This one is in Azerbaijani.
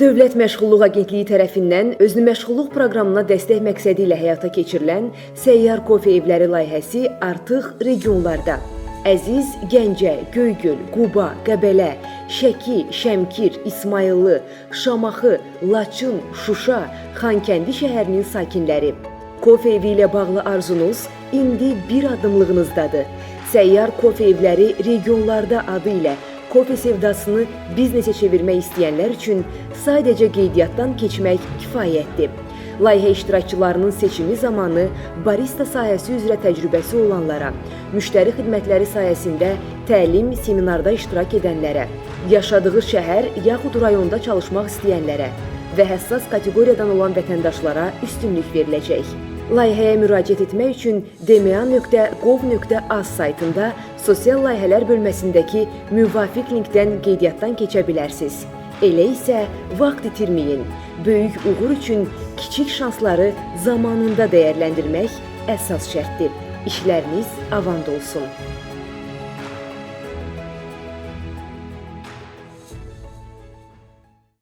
Dövlət Məşğulluq Agentliyi tərəfindən özünü məşğulluq proqramına dəstək məqsədi ilə həyata keçirilən Səyyar Kofe evləri layihəsi artıq regionlarda Əziz, Gəncə, Göygöl, Quba, Qəbələ, Şəki, Şəmkir, İsmayıllı, Şamaxı, Laçın, Şuşa, Xankəndi şəhərinin sakinləri. Kofe evi ilə bağlı arzunuz indi bir addımlığınızdadır. Səyyar Kofe evləri regionlarda adı ilə kofe sevdasını biznesə çevirmək istəyənlər üçün sadəcə qeydiyyatdan keçmək kifayətdir. Layihə iştirakçılarının seçimi zamanı barista sahəsi üzrə təcrübəsi olanlara, müştəri xidmətləri sayəsində təlim, seminarda iştirak edənlərə, yaşadığı şəhər yaxud rayonda çalışmaq istəyənlərə və həssas kateqoriyadan olan vətəndaşlara üstünlük veriləcək. Layihəyə müraciət etmək üçün dma.gov.az saytında sosial layihələr bölməsindəki müvafiq linkdən qeydiyyatdan keçə bilərsiniz. Elə isə vaxt itirməyin. Böyük uğur üçün kiçik şansları zamanında dəyərləndirmək əsas şərtdir. İşləriniz avand olsun.